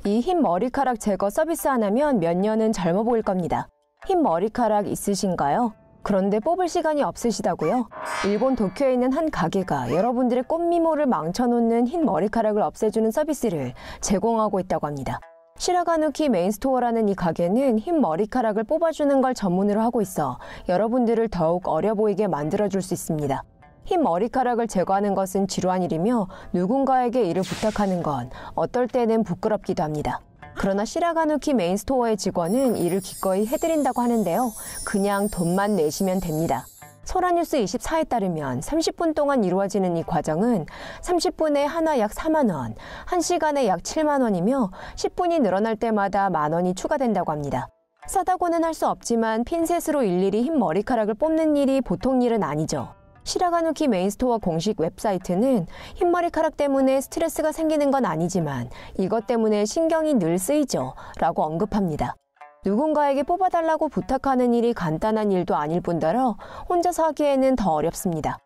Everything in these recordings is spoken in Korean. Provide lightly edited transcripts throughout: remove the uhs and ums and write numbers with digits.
이 흰 머리카락 제거 서비스 하나면 몇 년은 젊어 보일 겁니다. 흰 머리카락 있으신가요? 그런데 뽑을 시간이 없으시다고요? 일본 도쿄에 있는 한 가게가 여러분들의 꽃미모를 망쳐놓는 흰 머리카락을 없애주는 서비스를 제공하고 있다고 합니다. 시라가누키 메인스토어라는 이 가게는 흰 머리카락을 뽑아주는 걸 전문으로 하고 있어 여러분들을 더욱 어려 보이게 만들어줄 수 있습니다. 흰 머리카락을 제거하는 것은 지루한 일이며 누군가에게 이를 부탁하는 건 어떨 때는 부끄럽기도 합니다. 그러나 시라가누키 메인스토어의 직원은 이를 기꺼이 해드린다고 하는데요. 그냥 돈만 내시면 됩니다. 소라뉴스 24에 따르면 30분 동안 이루어지는 이 과정은 30분에 하나 약 4만 원, 1시간에 약 7만 원이며 10분이 늘어날 때마다 만 원이 추가된다고 합니다. 싸다고는 할 수 없지만 핀셋으로 일일이 흰 머리카락을 뽑는 일이 보통 일은 아니죠. 시라가누키 메인스토어 공식 웹사이트는 흰 머리카락 때문에 스트레스가 생기는 건 아니지만 이것 때문에 신경이 늘 쓰이죠 라고 언급합니다. 누군가에게 뽑아달라고 부탁하는 일이 간단한 일도 아닐 뿐더러 혼자서 하기에는 더 어렵습니다.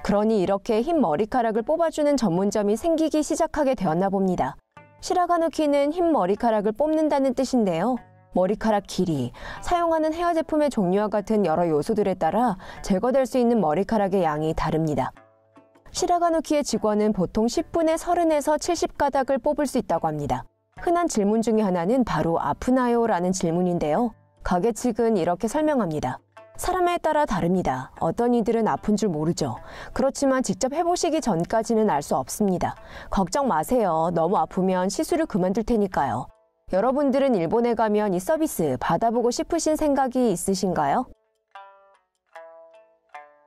그러니 이렇게 흰 머리카락을 뽑아주는 전문점이 생기기 시작하게 되었나 봅니다. 시라가누키는 흰 머리카락을 뽑는다는 뜻인데요. 머리카락 길이, 사용하는 헤어 제품의 종류와 같은 여러 요소들에 따라 제거될 수 있는 머리카락의 양이 다릅니다. 시라가누키의 직원은 보통 10분에 30에서 70가닥을 뽑을 수 있다고 합니다. 흔한 질문 중에 하나는 바로 아프나요? 라는 질문인데요. 가게 측은 이렇게 설명합니다. 사람에 따라 다릅니다. 어떤 이들은 아픈 줄 모르죠. 그렇지만 직접 해보시기 전까지는 알 수 없습니다. 걱정 마세요. 너무 아프면 시술을 그만둘 테니까요. 여러분들은 일본에 가면 이 서비스 받아보고 싶으신 생각이 있으신가요?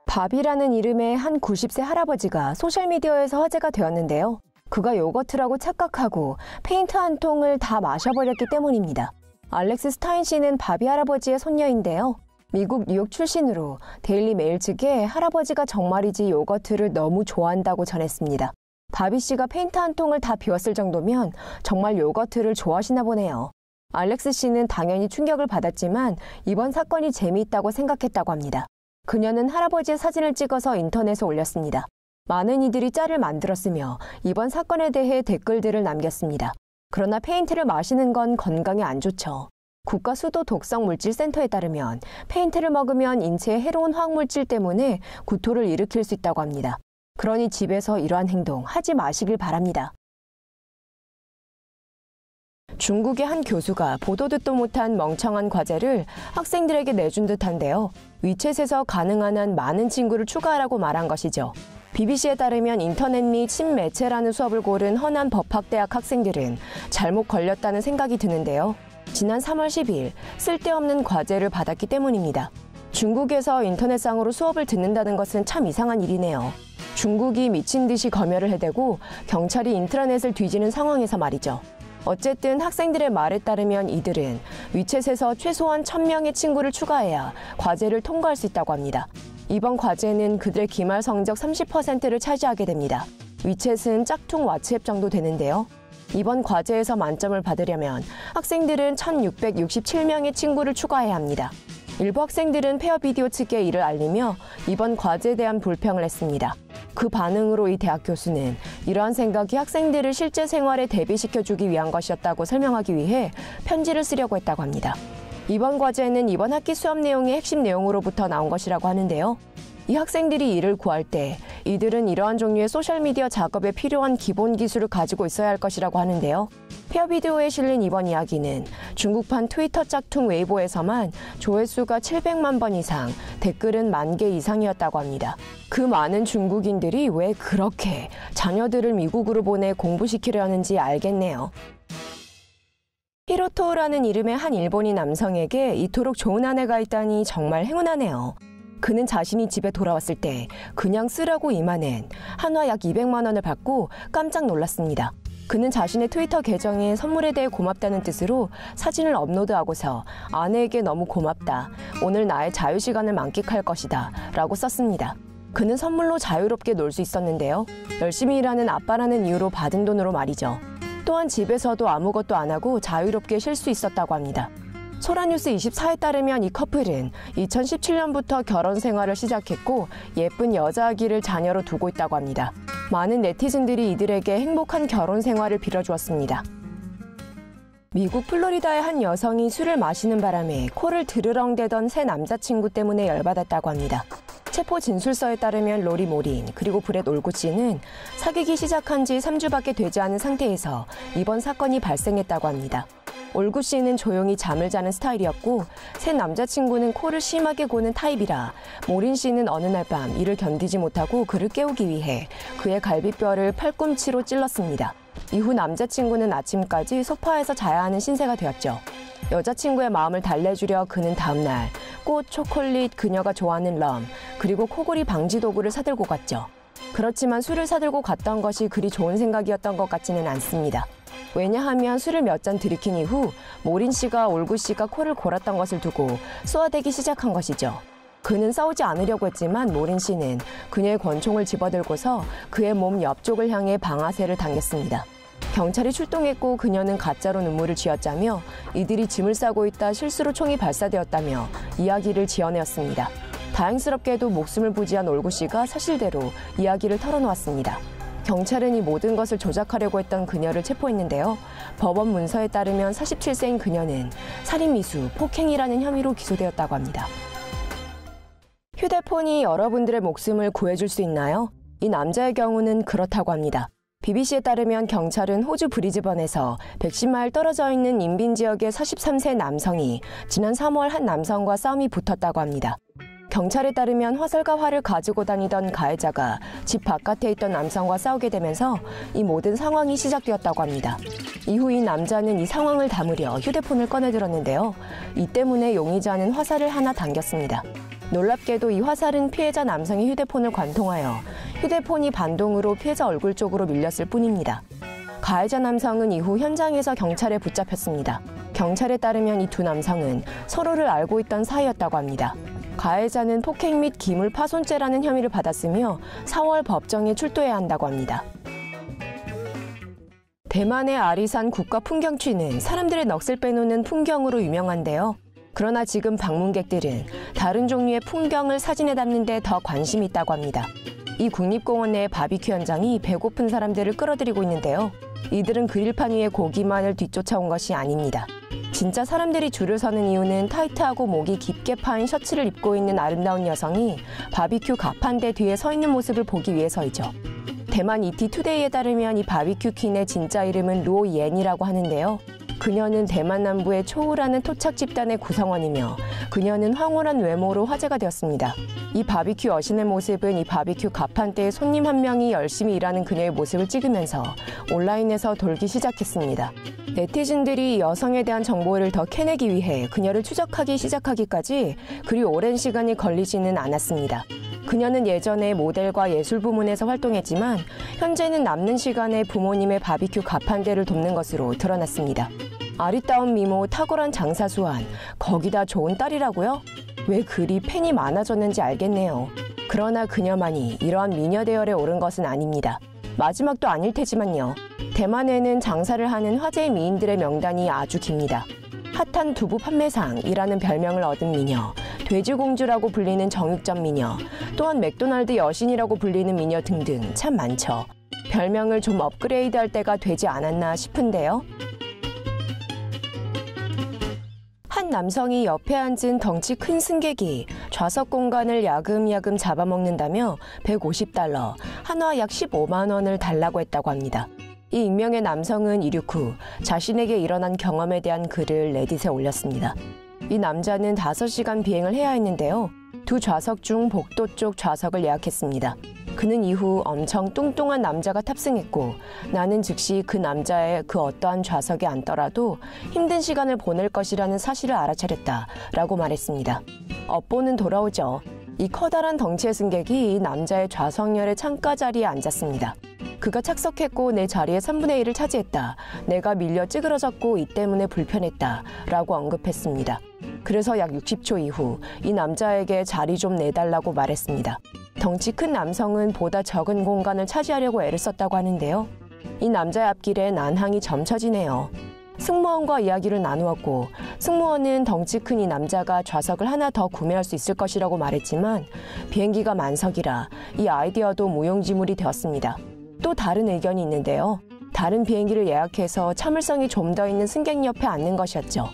밥이라는 이름의 한 90세 할아버지가 소셜미디어에서 화제가 되었는데요. 그가 요거트라고 착각하고 페인트 한 통을 다 마셔버렸기 때문입니다. 알렉스 스타인 씨는 바비 할아버지의 손녀인데요. 미국 뉴욕 출신으로 데일리 메일 측에 할아버지가 정말이지 요거트를 너무 좋아한다고 전했습니다. 바비 씨가 페인트 한 통을 다 비웠을 정도면 정말 요거트를 좋아하시나 보네요. 알렉스 씨는 당연히 충격을 받았지만 이번 사건이 재미있다고 생각했다고 합니다. 그녀는 할아버지의 사진을 찍어서 인터넷에 올렸습니다. 많은 이들이 짤을 만들었으며 이번 사건에 대해 댓글들을 남겼습니다. 그러나 페인트를 마시는 건 건강에 안 좋죠. 국가수도독성물질센터에 따르면 페인트를 먹으면 인체에 해로운 화학물질 때문에 구토를 일으킬 수 있다고 합니다. 그러니 집에서 이러한 행동 하지 마시길 바랍니다. 중국의 한 교수가 보도 듣도 못한 멍청한 과제를 학생들에게 내준 듯한데요. 위챗에서 가능한 한 많은 친구를 추가하라고 말한 것이죠. BBC에 따르면 인터넷 및 신매체라는 수업을 고른 허난 법학대학 학생들은 잘못 걸렸다는 생각이 드는데요. 지난 3월 10일 쓸데없는 과제를 받았기 때문입니다. 중국에서 인터넷상으로 수업을 듣는다는 것은 참 이상한 일이네요. 중국이 미친 듯이 검열을 해대고 경찰이 인트라넷을 뒤지는 상황에서 말이죠. 어쨌든 학생들의 말에 따르면 이들은 위챗에서 최소한 1000명의 친구를 추가해야 과제를 통과할 수 있다고 합니다. 이번 과제는 그들의 기말 성적 30%를 차지하게 됩니다. 위챗은 짝퉁 왓츠앱 정도 되는데요. 이번 과제에서 만점을 받으려면 학생들은 1667명의 친구를 추가해야 합니다. 일부 학생들은 페어비디오 측에 이를 알리며 이번 과제에 대한 불평을 했습니다. 그 반응으로 이 대학 교수는 이러한 생각이 학생들을 실제 생활에 대비시켜주기 위한 것이었다고 설명하기 위해 편지를 쓰려고 했다고 합니다. 이번 과제는 이번 학기 수업 내용의 핵심 내용으로부터 나온 것이라고 하는데요. 이 학생들이 이를 구할 때 이들은 이러한 종류의 소셜미디어 작업에 필요한 기본 기술을 가지고 있어야 할 것이라고 하는데요. 페어비디오에 실린 이번 이야기는 중국판 트위터 짝퉁 웨이보에서만 조회수가 700만 번 이상, 댓글은 10,000개 이상이었다고 합니다. 그 많은 중국인들이 왜 그렇게 자녀들을 미국으로 보내 공부시키려 하는지 알겠네요. 히로토라는 이름의 한 일본인 남성에게 이토록 좋은 아내가 있다니 정말 행운하네요. 그는 자신이 집에 돌아왔을 때 그냥 쓰라고 임하는 한화 약 200만 원을 받고 깜짝 놀랐습니다. 그는 자신의 트위터 계정에 선물에 대해 고맙다는 뜻으로 사진을 업로드하고서 아내에게 너무 고맙다. 오늘 나의 자유시간을 만끽할 것이다. 라고 썼습니다. 그는 선물로 자유롭게 놀 수 있었는데요. 열심히 일하는 아빠라는 이유로 받은 돈으로 말이죠. 또한 집에서도 아무것도 안 하고 자유롭게 쉴 수 있었다고 합니다. 소라뉴스 24에 따르면 이 커플은 2017년부터 결혼 생활을 시작했고 예쁜 여자아기를 자녀로 두고 있다고 합니다. 많은 네티즌들이 이들에게 행복한 결혼 생활을 빌어주었습니다. 미국 플로리다의 한 여성이 술을 마시는 바람에 코를 드르렁대던 새 남자친구 때문에 열받았다고 합니다. 체포 진술서에 따르면 로리 모린 그리고 브렛 올구 씨는 사귀기 시작한 지 3주밖에 되지 않은 상태에서 이번 사건이 발생했다고 합니다. 올구 씨는 조용히 잠을 자는 스타일이었고 새 남자친구는 코를 심하게 고는 타입이라 모린 씨는 어느 날 밤 이를 견디지 못하고 그를 깨우기 위해 그의 갈비뼈를 팔꿈치로 찔렀습니다. 이후 남자친구는 아침까지 소파에서 자야 하는 신세가 되었죠. 여자친구의 마음을 달래주려 그는 다음날 꽃, 초콜릿, 그녀가 좋아하는 럼, 그리고 코골이 방지 도구를 사들고 갔죠. 그렇지만 술을 사들고 갔던 것이 그리 좋은 생각이었던 것 같지는 않습니다. 왜냐하면 술을 몇 잔 들이킨 이후 모린 씨가 올구 씨가 코를 골았던 것을 두고 쏘아대기 시작한 것이죠. 그는 싸우지 않으려고 했지만 모린 씨는 그녀의 권총을 집어들고서 그의 몸 옆쪽을 향해 방아쇠를 당겼습니다. 경찰이 출동했고 그녀는 가짜로 눈물을 쥐었자며 이들이 짐을 싸고 있다 실수로 총이 발사되었다며 이야기를 지어내었습니다. 다행스럽게도 목숨을 부지한 올구 씨가 사실대로 이야기를 털어놓았습니다. 경찰은 이 모든 것을 조작하려고 했던 그녀를 체포했는데요. 법원 문서에 따르면 47세인 그녀는 살인미수, 폭행이라는 혐의로 기소되었다고 합니다. 휴대폰이 여러분들의 목숨을 구해줄 수 있나요? 이 남자의 경우는 그렇다고 합니다. BBC에 따르면 경찰은 호주 브리즈번에서 110마일 떨어져 있는 인빈 지역의 43세 남성이 지난 3월 한 남성과 싸움이 붙었다고 합니다. 경찰에 따르면 화살과 활을 가지고 다니던 가해자가 집 바깥에 있던 남성과 싸우게 되면서 이 모든 상황이 시작되었다고 합니다. 이후 이 남자는 이 상황을 담으려 휴대폰을 꺼내들었는데요. 이 때문에 용의자는 화살을 하나 당겼습니다. 놀랍게도 이 화살은 피해자 남성의 휴대폰을 관통하여 휴대폰이 반동으로 피해자 얼굴 쪽으로 밀렸을 뿐입니다. 가해자 남성은 이후 현장에서 경찰에 붙잡혔습니다. 경찰에 따르면 이 두 남성은 서로를 알고 있던 사이였다고 합니다. 가해자는 폭행 및 기물 파손죄라는 혐의를 받았으며 4월 법정에 출두해야 한다고 합니다. 대만의 아리산 국가풍경区는 사람들의 넋을 빼놓는 풍경으로 유명한데요. 그러나 지금 방문객들은 다른 종류의 풍경을 사진에 담는 데 더 관심이 있다고 합니다. 이 국립공원 내의 바비큐 현장이 배고픈 사람들을 끌어들이고 있는데요. 이들은 그릴판 위에 고기만을 뒤쫓아온 것이 아닙니다. 진짜 사람들이 줄을 서는 이유는 타이트하고 목이 깊게 파인 셔츠를 입고 있는 아름다운 여성이 바비큐 가판대 뒤에 서 있는 모습을 보기 위해서이죠. 대만 ETtoDay에 따르면 이 바비큐 퀸의 진짜 이름은 로 옌이라고 하는데요. 그녀는 대만 남부의 초우라는 토착 집단의 구성원이며 그녀는 황홀한 외모로 화제가 되었습니다. 이 바비큐 여신의 모습은 이 바비큐 가판대의 손님 한 명이 열심히 일하는 그녀의 모습을 찍으면서 온라인에서 돌기 시작했습니다. 네티즌들이 여성에 대한 정보를 더 캐내기 위해 그녀를 추적하기 시작하기까지 그리 오랜 시간이 걸리지는 않았습니다. 그녀는 예전에 모델과 예술 부문에서 활동했지만 현재는 남는 시간에 부모님의 바비큐 가판대를 돕는 것으로 드러났습니다. 아리따운 미모, 탁월한 장사 수완, 거기다 좋은 딸이라고요? 왜 그리 팬이 많아졌는지 알겠네요. 그러나 그녀만이 이러한 미녀 대열에 오른 것은 아닙니다. 마지막도 아닐 테지만요. 대만에는 장사를 하는 화제의 미인들의 명단이 아주 깁니다. 핫한 두부 판매상이라는 별명을 얻은 미녀, 돼지공주라고 불리는 정육점 미녀, 또한 맥도날드 여신이라고 불리는 미녀 등등 참 많죠. 별명을 좀 업그레이드할 때가 되지 않았나 싶은데요. 한 남성이 옆에 앉은 덩치 큰 승객이 좌석 공간을 야금야금 잡아먹는다며 $150, 한화 약 15만 원을 달라고 했다고 합니다. 이 익명의 남성은 이륙 후 자신에게 일어난 경험에 대한 글을 레딧에 올렸습니다. 이 남자는 5시간 비행을 해야 했는데요. 두 좌석 중 복도 쪽 좌석을 예약했습니다. 그는 이후 엄청 뚱뚱한 남자가 탑승했고 나는 즉시 그 남자의 그 어떠한 좌석에 앉더라도 힘든 시간을 보낼 것이라는 사실을 알아차렸다라고 말했습니다. 업보는 돌아오죠. 이 커다란 덩치의 승객이 이 남자의 좌석열의 창가 자리에 앉았습니다. 그가 착석했고 내 자리의 3분의 1을 차지했다. 내가 밀려 찌그러졌고 이 때문에 불편했다. 라고 언급했습니다. 그래서 약 60초 이후 이 남자에게 자리 좀 내달라고 말했습니다. 덩치 큰 남성은 보다 적은 공간을 차지하려고 애를 썼다고 하는데요. 이 남자의 앞길에 난항이 점쳐지네요. 승무원과 이야기를 나누었고 승무원은 덩치 큰 이 남자가 좌석을 하나 더 구매할 수 있을 것이라고 말했지만 비행기가 만석이라 이 아이디어도 무용지물이 되었습니다. 또 다른 의견이 있는데요. 다른 비행기를 예약해서 참을성이 좀 더 있는 승객 옆에 앉는 것이었죠.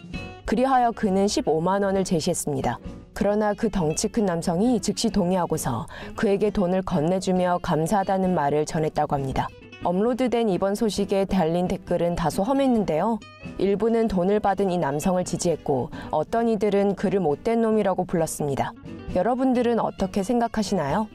그리하여 그는 15만 원을 제시했습니다. 그러나 그 덩치 큰 남성이 즉시 동의하고서 그에게 돈을 건네주며 감사하다는 말을 전했다고 합니다. 업로드된 이번 소식에 달린 댓글은 다소 험했는데요. 일부는 돈을 받은 이 남성을 지지했고 어떤 이들은 그를 못된 놈이라고 불렀습니다. 여러분들은 어떻게 생각하시나요?